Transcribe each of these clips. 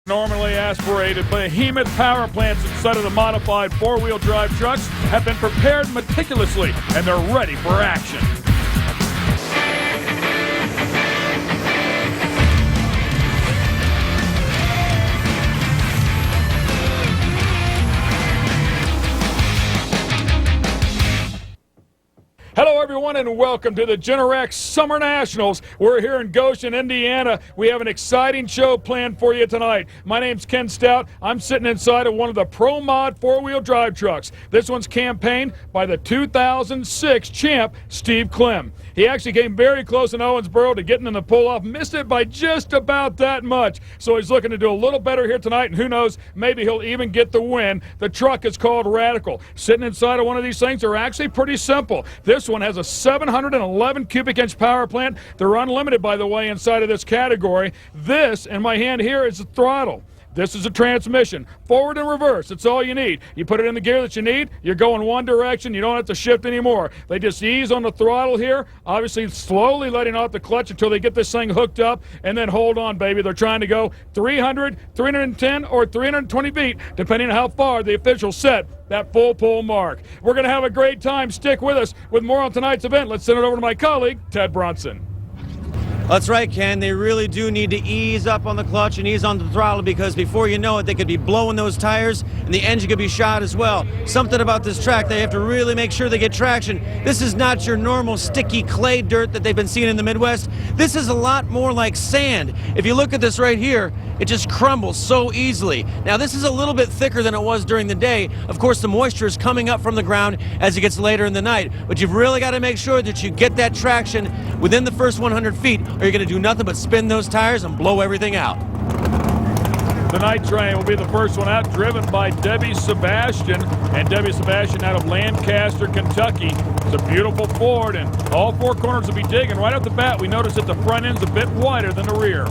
Normally aspirated behemoth power plants inside of the modified four-wheel drive trucks have been prepared meticulously, and they're ready for action. Hello, everyone, and welcome to the Generac Summer Nationals. We're here in Goshen, Indiana. We have an exciting show planned for you tonight. My name's Ken Stout. I'm sitting inside of one of the Pro Mod four-wheel drive trucks. This one's campaigned by the 2006 champ, Steve Clem. He actually came very close in Owensboro to getting in the pull-off, missed it by just about that much. So he's looking to do a little better here tonight, and who knows, maybe he'll even get the win. The truck is called Radical. Sitting inside of one of these things are actually pretty simple. This one has a 711 cubic inch power plant. They're unlimited, by the way, inside of this category. This, in my hand here, is the throttle. This is a transmission, forward and reverse. It's all you need. You put it in the gear that you need, you're going one direction, you don't have to shift anymore. They just ease on the throttle here, obviously slowly letting off the clutch until they get this thing hooked up, and then hold on, baby. They're trying to go 300, 310, or 320 feet, depending on how far the officials set that full pull mark. We're going to have a great time. Stick with us with more on tonight's event. Let's send it over to my colleague, Ted Bronson. That's right, Ken. They really do need to ease up on the clutch and ease on the throttle, because before you know it, they could be blowing those tires and the engine could be shot as well. Something about this track, they have to really make sure they get traction. This is not your normal sticky clay dirt that they've been seeing in the Midwest. This is a lot more like sand. If you look at this right here, it just crumbles so easily. Now, this is a little bit thicker than it was during the day. Of course, the moisture is coming up from the ground as it gets later in the night, but you've really got to make sure that you get that traction within the first 100 feet, or you're going to do nothing but spin those tires and blow everything out. The night train will be the first one out, driven by Debbie Sebastian. And Debbie Sebastian out of Lancaster, Kentucky. It's a beautiful Ford, and all four corners will be digging. Right off the bat, we notice that the front end's a bit wider than the rear.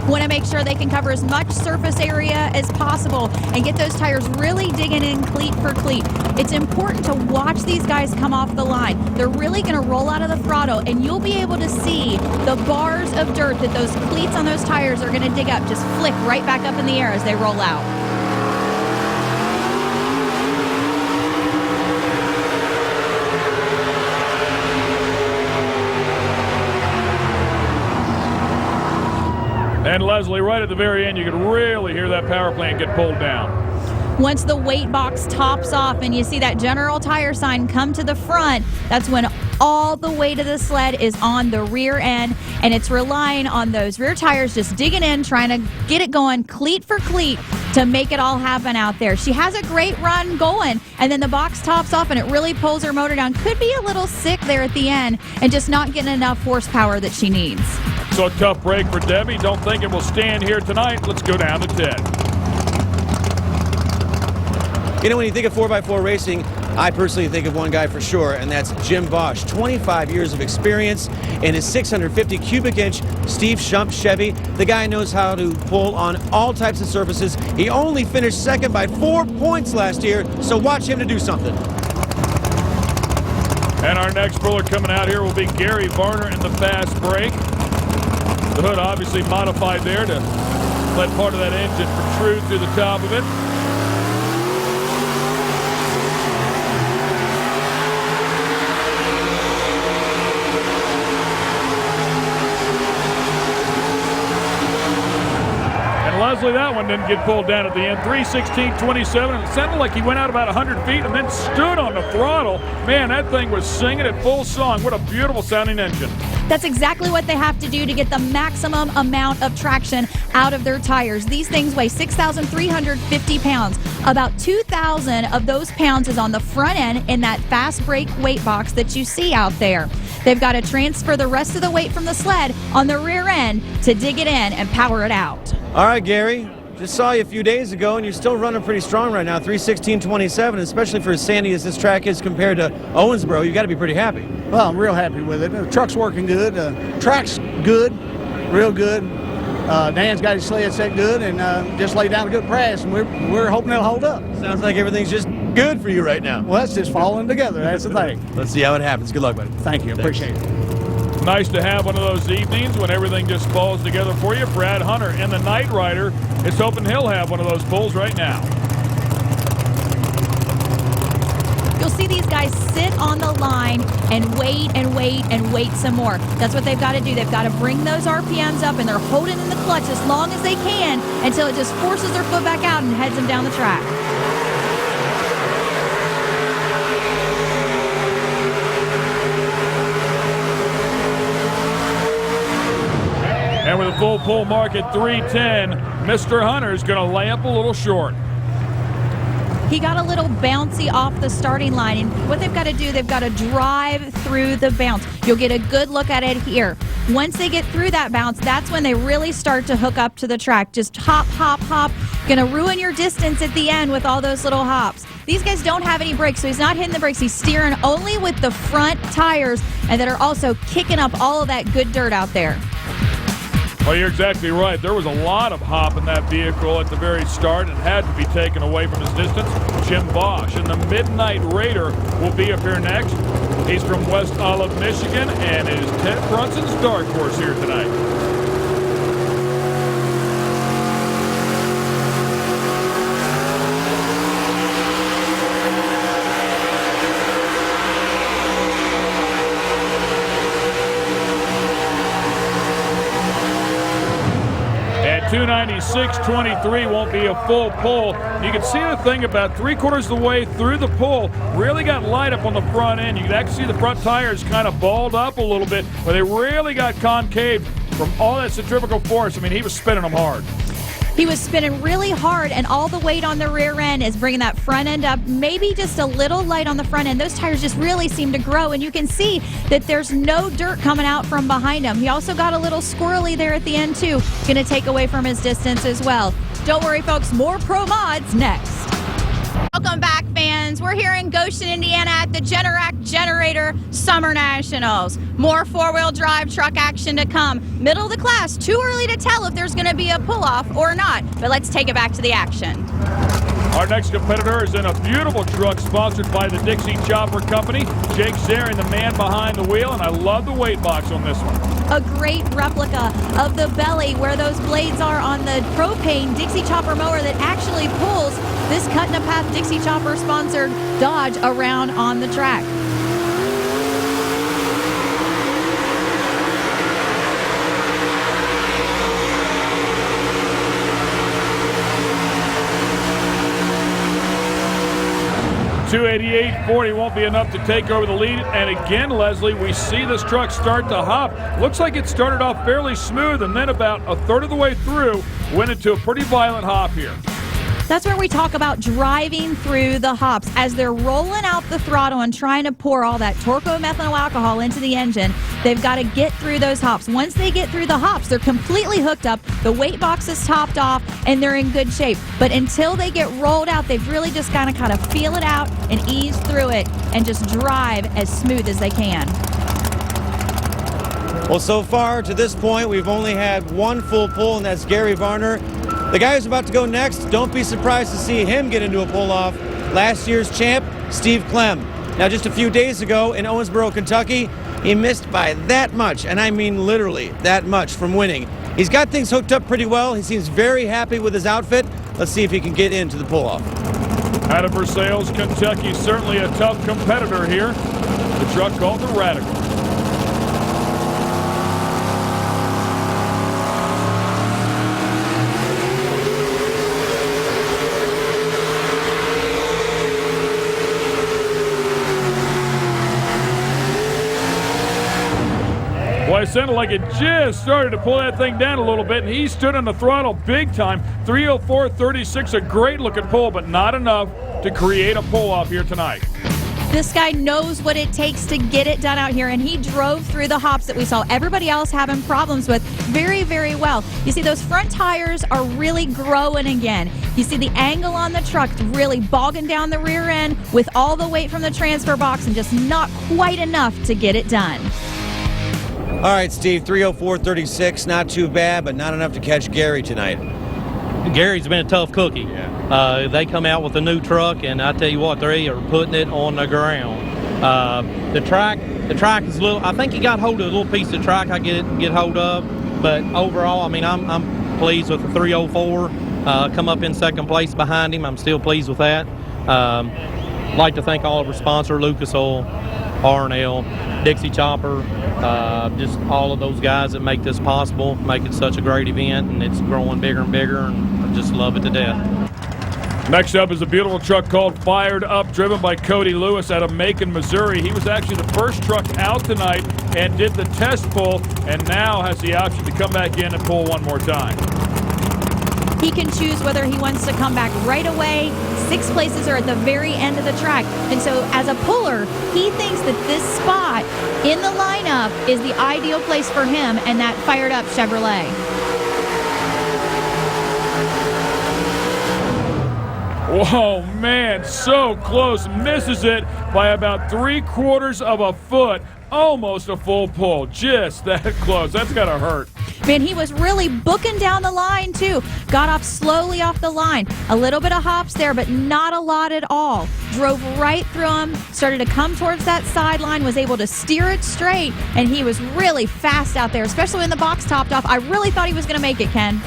Want to make sure they can cover as much surface area as possible and get those tires really digging in cleat for cleat. It's important to watch these guys come off the line. They're really going to roll out of the throttle, and you'll be able to see the bars of dirt that those cleats on those tires are going to dig up just flick right back up in the air as they roll out. And Leslie, right at the very end, you could really hear that power plant get pulled down. Once the weight box tops off and you see that General Tire sign come to the front, that's when all the weight of the sled is on the rear end, and it's relying on those rear tires just digging in, trying to get it going cleat for cleat to make it all happen out there. She has a great run going, and then the box tops off and it really pulls her motor down. Could be a little sick there at the end and just not getting enough horsepower that she needs. So a tough break for Debbie. Don't think it will stand here tonight. Let's go down to Ted. You know, when you think of 4x4 racing, I personally think of one guy for sure, and that's Jim Bosch. 25 years of experience in his 650 cubic inch Steve Shump Chevy. The guy knows how to pull on all types of surfaces. He only finished second by 4 points last year, so watch him to do something. And our next puller coming out here will be Gary Varner in the fast break. The hood obviously modified there to let part of that engine protrude through the top of it. And Leslie, that one didn't get pulled down at the end. 3:16.27, and it sounded like he went out about 100 feet and then stood on the throttle. Man, that thing was singing at full song. What a beautiful sounding engine. That's exactly what they have to do to get the maximum amount of traction out of their tires. These things weigh 6,350 pounds. About 2,000 of those pounds is on the front end in that fast brake weight box that you see out there. They've got to transfer the rest of the weight from the sled on the rear end to dig it in and power it out. All right, Gary. Just saw you a few days ago, and you're still running pretty strong right now, 3:16.27, especially for as sandy as this track is compared to Owensboro. You've got to be pretty happy. Well, I'm real happy with it. The truck's working good. Track's good, real good. Dan's got his sled set good, and just laid down a good press, and we're hoping it'll hold up. Sounds like everything's just good for you right now. Well, it's just falling together. That's the thing. Let's see how it happens. Good luck, buddy. Thank you. Appreciate it. Nice to have one of those evenings when everything just falls together for you. Brad Hunter and the Night Rider is hoping he'll have one of those pulls right now. You'll see these guys sit on the line and wait and wait and wait some more. That's what they've got to do. They've got to bring those RPMs up, and they're holding in the clutch as long as they can until it just forces their foot back out and heads them down the track. And with a full pull mark at 310, Mr. Hunter's going to lay up a little short. He got a little bouncy off the starting line, and what they've got to do, they've got to drive through the bounce. You'll get a good look at it here. Once they get through that bounce, that's when they really start to hook up to the track. Just hop, hop, hop. Gonna ruin your distance at the end with all those little hops. These guys don't have any brakes, so he's not hitting the brakes. He's steering only with the front tires, and that are also kicking up all of that good dirt out there. Well, you're exactly right. There was a lot of hop in that vehicle at the very start and had to be taken away from his distance. Jim Bosch and the Midnight Raider will be up here next. He's from West Olive, Michigan, and is Ted Brunson's dark horse here tonight. At 296.23 won't be a full pull. You can see the thing about 3/4 of the way through the pull really got light up on the front end. You can actually see the front tires kind of balled up a little bit, but they really got concave from all that centrifugal force. I mean, he was spinning them hard. He was spinning really hard, and all the weight on the rear end is bringing that front end up, maybe just a little light on the front end. Those tires just really seem to grow, and you can see that there's no dirt coming out from behind him. He also got a little squirrely there at the end, too. Going to take away from his distance as well. Don't worry, folks. More Pro Mods next. Welcome back, fans. We're here in Goshen, Indiana at the Generac Generator Summer Nationals. More four-wheel drive truck action to come. Middle of the class, too early to tell if there's going to be a pull-off or not. But let's take it back to the action. Our next competitor is in a beautiful truck sponsored by the Dixie Chopper Company. Jake Zarin, the man behind the wheel, and I love the weight box on this one. A great replica of the belly where those blades are on the propane Dixie Chopper mower that actually pulls this cut-in-a-path Dixie Chopper sponsored Dodge around on the track. .288.40 won't be enough to take over the lead. And again, Leslie, we see this truck start to hop. Looks like it started off fairly smooth, and then about a third of the way through, went into a pretty violent hop here. That's where we talk about driving through the hops. As they're rolling out the throttle and trying to pour all that torco-methanol alcohol into the engine, they've got to get through those hops. Once they get through the hops, they're completely hooked up, the weight box is topped off, and they're in good shape. But until they get rolled out, they've really just got to kind of feel it out and ease through it and just drive as smooth as they can. Well, so far to this point, we've only had one full pull, and that's Gary Varner. The guy who's about to go next, don't be surprised to see him get into a pull-off. Last year's champ, Steve Clem. Now, just a few days ago in Owensboro, Kentucky, he missed by that much, and I mean literally that much from winning. He's got things hooked up pretty well. He seems very happy with his outfit. Let's see if he can get into the pull-off. Out of Versailles, Kentucky, certainly a tough competitor here. The truck called the Radical. Well, it sounded like it just started to pull that thing down a little bit, and he stood on the throttle big time. 304.36, a great looking pull, but not enough to create a pull-off here tonight. This guy knows what it takes to get it done out here, and he drove through the hops that we saw everybody else having problems with very, very well. You see, those front tires are really growing again. You see the angle on the truck really bogging down the rear end with all the weight from the transfer box and just not quite enough to get it done. All right, Steve, 304.36, not too bad, but not enough to catch Gary tonight. Gary's been a tough cookie. Yeah. They come out with a new truck, and I tell you what, they are putting it on the ground. The track The track is a little. I think he got hold of a little piece of track I get hold of, but overall, I mean, I'm pleased with the 304. Come up in second place behind him. I'm still pleased with that. Like to thank all of our sponsors, Lucas Oil, R&L, Dixie Chopper, just all of those guys that make this possible, make it such a great event, and it's growing bigger and bigger, and I just love it to death. Next up is a beautiful truck called Fired Up, driven by Cody Lewis out of Macon, Missouri. He was actually the first truck out tonight and did the test pull, and now has the option to come back in and pull one more time. He can choose whether he wants to come back right away. 6 places are at the very end of the track. And so as a puller, he thinks that this spot in the lineup is the ideal place for him and that Fired Up Chevrolet. Whoa, man, so close. Misses it by about 3/4 of a foot. Almost a full pull. Just that close. That's got to hurt. Man, he was really booking down the line, too. Got off slowly off the line. A little bit of hops there, but not a lot at all. Drove right through him, started to come towards that sideline, was able to steer it straight, and he was really fast out there, especially when the box topped off. I really thought he was going to make it, Ken.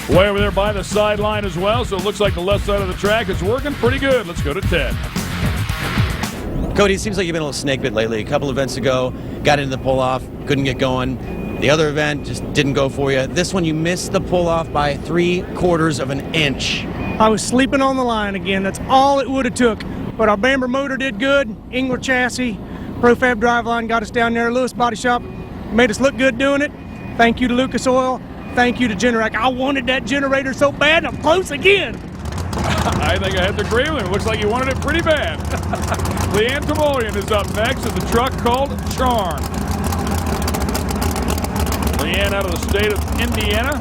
Way over there by the sideline as well, so it looks like the left side of the track is working pretty good. Let's go to Ted. Cody, it seems like you've been a little snake bit lately. A couple events ago, got into the pull-off, couldn't get going. The other event just didn't go for you. This one, you missed the pull-off by 3/4 of an inch. I was sleeping on the line again. That's all it would have took. But our Bamber motor did good. Engler chassis, Profab driveline got us down there. Lewis Body Shop made us look good doing it. Thank you to Lucas Oil. Thank you to Generac. I wanted that generator so bad, and I'm close again. I think I have to agree with him. Looks like you wanted it pretty bad. Leanne Timoleon is up next in the truck called Charm. Leanne out of the state of Indiana,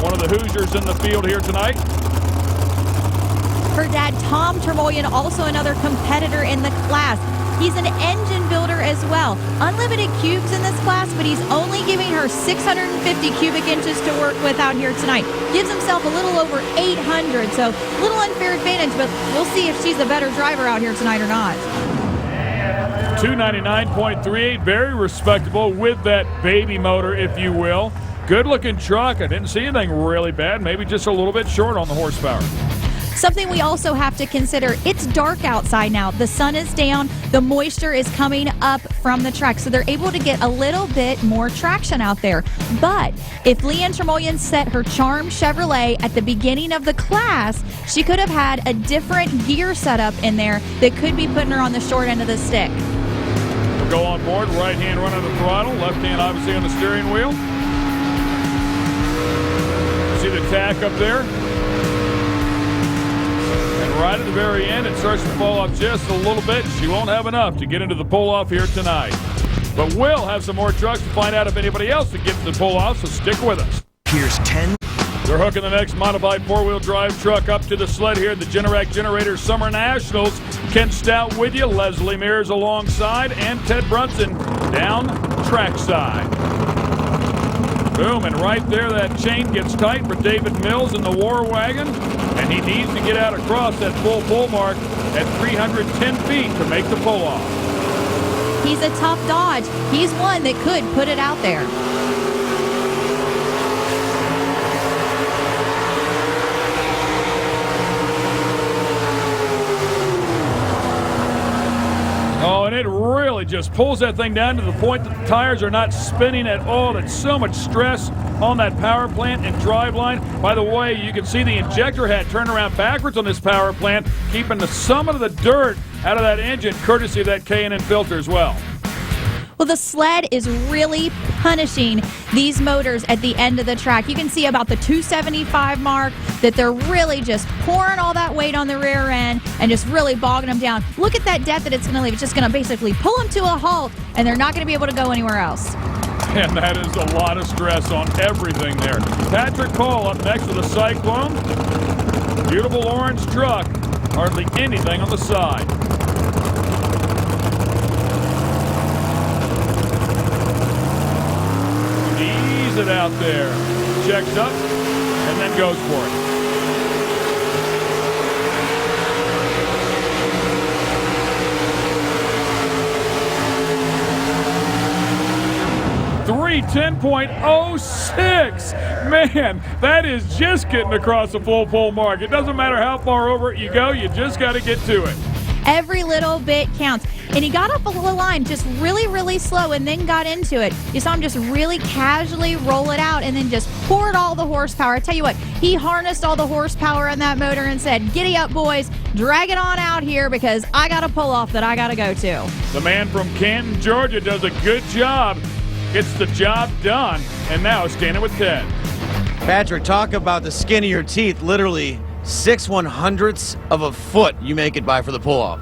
one of the Hoosiers in the field here tonight. Her dad, Tom Timoleon, also another competitor in the class. He's an engine builder as well. Unlimited cubes in this class, but he's only giving her 650 cubic inches to work with out here tonight. Gives himself a little over 800, so a little unfair advantage, but we'll see if she's the better driver out here tonight or not. 299.38, very respectable with that baby motor, if you will. Good looking truck. I didn't see anything really bad, maybe just a little bit short on the horsepower. Something we also have to consider, it's dark outside now. The sun is down. The moisture is coming up from the track, so they're able to get a little bit more traction out there. But if Leanne Timoleon set her Charm Chevrolet at the beginning of the class, she could have had a different gear setup in there that could be putting her on the short end of the stick. We'll go on board, right hand running the throttle, left hand obviously on the steering wheel. See the tack up there? Right at the very end, it starts to fall off just a little bit. She won't have enough to get into the pull-off here tonight. But we'll have some more trucks to find out if anybody else can get to the pull-off, so stick with us. Here's 10. They're hooking the next modified four-wheel drive truck up to the sled here at the Generac Generator Summer Nationals. Ken Stout with you, Leslie Mears alongside, and Ted Brunson down trackside. Boom, and right there that chain gets tight for David Mills in the War Wagon, and he needs to get out across that full pull mark at 310 feet to make the pull-off. He's a tough dodge. He's one that could put it out there. Oh, and it really just pulls that thing down to the point that the tires are not spinning at all. It's so much stress on that power plant and driveline. By the way, you can see the injector head turn around backwards on this power plant, keeping some of the dirt out of that engine, courtesy of that K&N filter as well. Well, the sled is really punishing these motors at the end of the track. You can see about the 275 mark that they're really just pouring all that weight on the rear end and just really bogging them down. Look at that depth that it's going to leave. It's just going to basically pull them to a halt, and they're not going to be able to go anywhere else. And that is a lot of stress on everything there. Patrick Cole up next with a Cyclone. Beautiful orange truck. Hardly anything on the side. Ease it out there. Checks up and then goes for it. 3:10.06. Man, that is just getting across the full pull mark. It doesn't matter how far over it you go, you just got to get to it. Every little bit counts. And he got up a little line just really, really slow and then got into it. You saw him just really casually roll it out and then just poured all the horsepower. I tell you what, he harnessed all the horsepower in that motor and said, giddy up, boys, drag it on out here because I got a pull-off that I got to go to. The man from Canton, Georgia does a good job, gets the job done, and now standing with Ted. Patrick, talk about the skin of your teeth. Literally 6/100ths of a foot you make it by for the pull-off.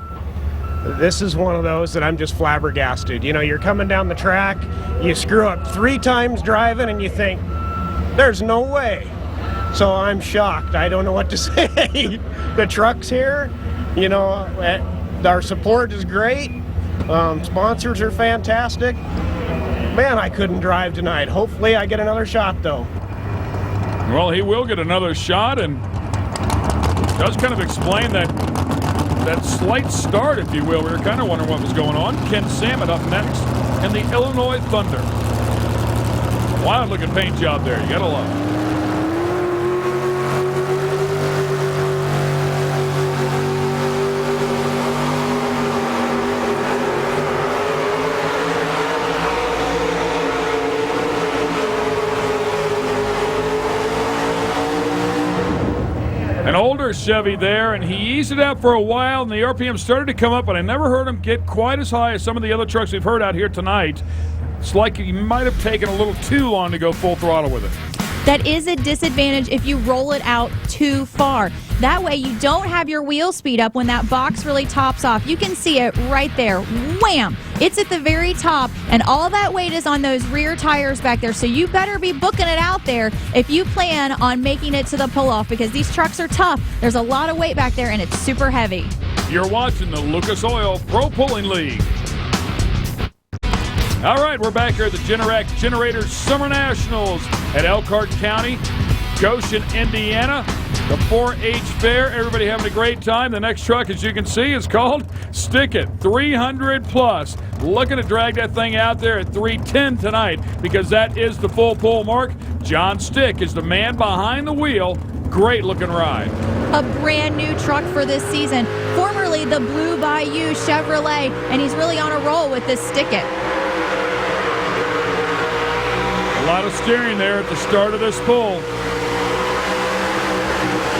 This is one of those that I'm just flabbergasted. You know, you're coming down the track, you screw up 3 times driving, and you think, there's no way. So I'm shocked. I don't know what to say. The truck's here. You know, our support is great. Sponsors are fantastic. Man, I couldn't drive tonight. Hopefully I get another shot, though. Well, he will get another shot, and does kind of explain that slight start, if you will. We were kind of wondering what was going on. Ken Samet up next in the Illinois Thunder. Wild-looking paint job there. You gotta love it. An older Chevy there, and he eased it out for a while, and the RPM started to come up, but I never heard him get quite as high as some of the other trucks we've heard out here tonight. It's like he might have taken a little too long to go full throttle with it. That is a disadvantage if you roll it out too far. That way you don't have your wheel speed up when that box really tops off. You can see it right there. Wham! It's at the very top, and all that weight is on those rear tires back there, so you better be booking it out there if you plan on making it to the pull-off, because these trucks are tough. There's a lot of weight back there, and it's super heavy. You're watching the Lucas Oil Pro Pulling League. All right, we're back here at the Generac Generators Summer Nationals at Elkhart County, Goshen, Indiana. The 4-H fair, everybody having a great time. The next truck, as you can see, is called Stick It, 300 plus. Looking to drag that thing out there at 310 tonight, because that is the full pull mark. John Stick is the man behind the wheel. Great looking ride. A brand new truck for this season, formerly the Blue Bayou Chevrolet, and he's really on a roll with this Stick It. A lot of steering there at the start of this pull.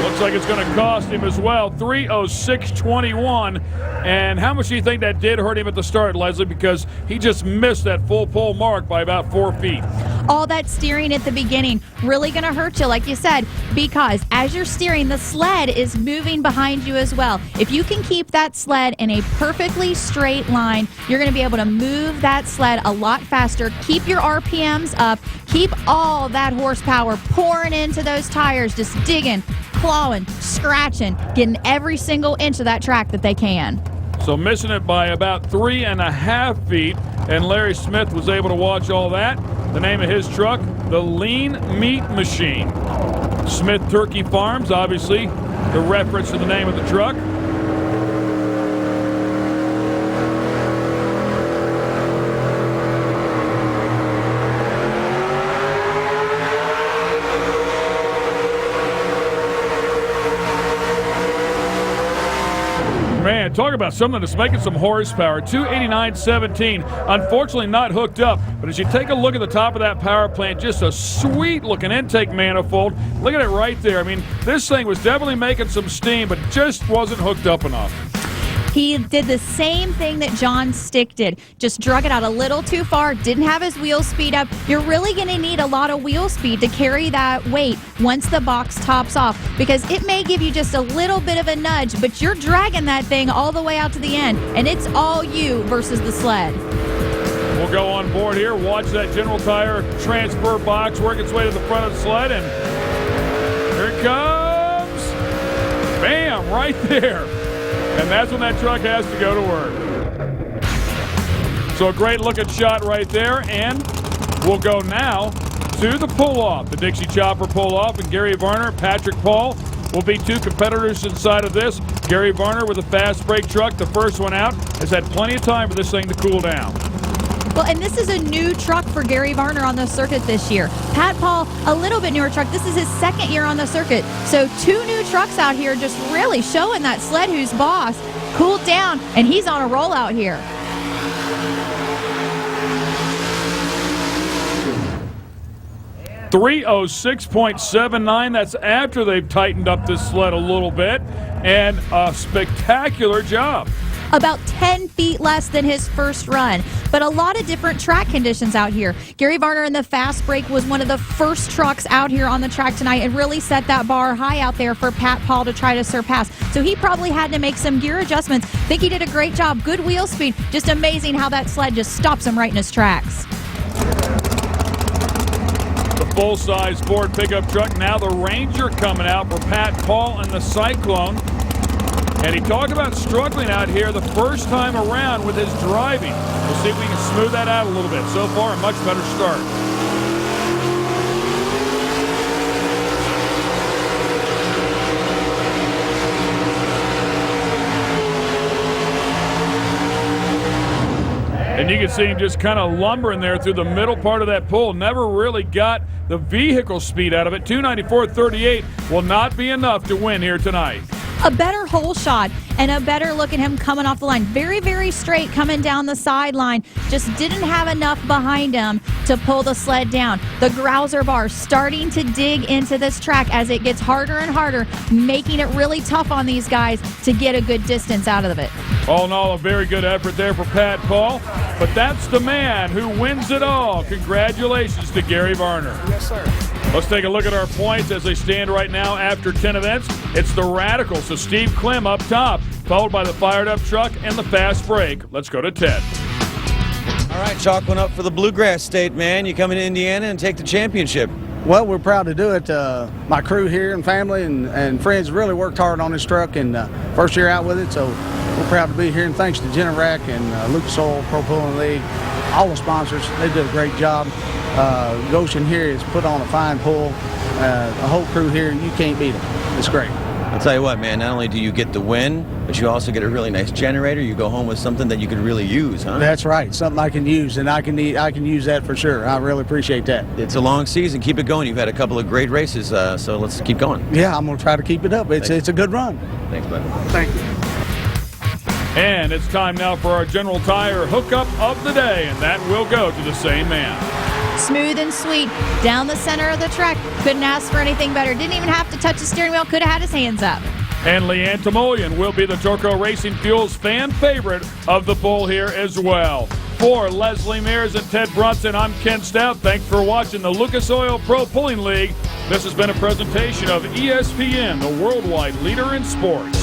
Looks like it's going to cost him as well, 3:06.21. And how much do you think that did hurt him at the start, Leslie? Because he just missed that full pull mark by about 4 feet. All that steering at the beginning really going to hurt you, like you said, because as you're steering, the sled is moving behind you as well. If you can keep that sled in a perfectly straight line, you're going to be able to move that sled a lot faster, keep your RPMs up, keep all that horsepower pouring into those tires, just digging, clawing, scratching, getting every single inch of that track that they can. So missing it by about 3.5 feet, and Larry Smith was able to watch all that. The name of his truck, the Lean Meat Machine. Smith Turkey Farms, obviously, the reference to the name of the truck. Man, talk about something that's making some horsepower. 289.17. Unfortunately not hooked up, but as you take a look at the top of that power plant, just a sweet looking intake manifold. Look at it right there. I mean, this thing was definitely making some steam, but just wasn't hooked up enough. He did the same thing that John Stick did. Just drug it out a little too far, didn't have his wheel speed up. You're really going to need a lot of wheel speed to carry that weight once the box tops off, because it may give you just a little bit of a nudge, but you're dragging that thing all the way out to the end, and it's all you versus the sled. We'll go on board here, watch that General Tire transfer box work its way to the front of the sled, and here it comes. Bam, right there. And that's when that truck has to go to work. So a great looking shot right there, and we'll go now to the pull-off, the Dixie Chopper pull-off, and Gary Varner, Patrick Paul will be two competitors inside of this. Gary Varner with a fast break truck, the first one out, has had plenty of time for this thing to cool down. Well, and this is a new truck for Gary Varner on the circuit this year. Pat Paul, a little bit newer truck. This is his second year on the circuit. So 2 new trucks out here just really showing that sled who's boss. Cooled down, and he's on a roll out here. .306.79. That's after they've tightened up this sled a little bit, and a spectacular job. About 10 feet less than his first run, but a lot of different track conditions out here. Gary Varner in the fast break was one of the first trucks out here on the track tonight and really set that bar high out there for Pat Paul to try to surpass. So he probably had to make some gear adjustments. Think he did a great job. Good wheel speed. Just amazing how that sled just stops him right in his tracks. The full-size Ford pickup truck, now the Ranger coming out for Pat Paul and the Cyclone. And he talked about struggling out here the first time around with his driving. We'll see if we can smooth that out a little bit. So far, a much better start. And you can see him just kind of lumbering there through the middle part of that pull. Never really got the vehicle speed out of it. 294.38 will not be enough to win here tonight. A better hole shot and a better look at him coming off the line. Very, very straight coming down the sideline. Just didn't have enough behind him to pull the sled down. The Grouser bar starting to dig into this track as it gets harder and harder, making it really tough on these guys to get a good distance out of it. All in all, a very good effort there for Pat Paul. But that's the man who wins it all. Congratulations to Gary Varner. Yes, sir. Let's take a look at our points as they stand right now after 10 events. It's the Radicals, so Steve Klim up top, followed by the fired up truck and the fast break. Let's go to Ted. All right, chalk one up for the Bluegrass State, man. You come into Indiana and take the championship. Well, we're proud to do it. My crew here and family and friends really worked hard on this truck, and first year out with it, so we're proud to be here. And thanks to Generac and Lucas Oil, Pro Pulling League, all the sponsors, they did a great job. Goshen here has put on a fine pull. The whole crew here, you can't beat them. It's great. I'll tell you what, man, not only do you get the win, but you also get a really nice generator. You go home with something that you could really use, huh? That's right, something I can use, and I can use that for sure. I really appreciate that. It's a long season. Keep it going. You've had a couple of great races, so let's keep going. Yeah, I'm going to try to keep it up. It's a good run. Thanks, bud. Thank you. And it's time now for our General Tire hookup of the day, and that will go to the same man. Smooth and sweet down the center of the track. Couldn't ask for anything better. Didn't even have to touch the steering wheel. Could have had his hands up. And Leanne Timoleon will be the Torco Racing Fuels fan favorite of the bull here as well. For Leslie Mears and Ted Brunson, I'm Ken Stout. Thanks for watching the Lucas Oil Pro Pulling League. This has been a presentation of ESPN, the worldwide leader in sports.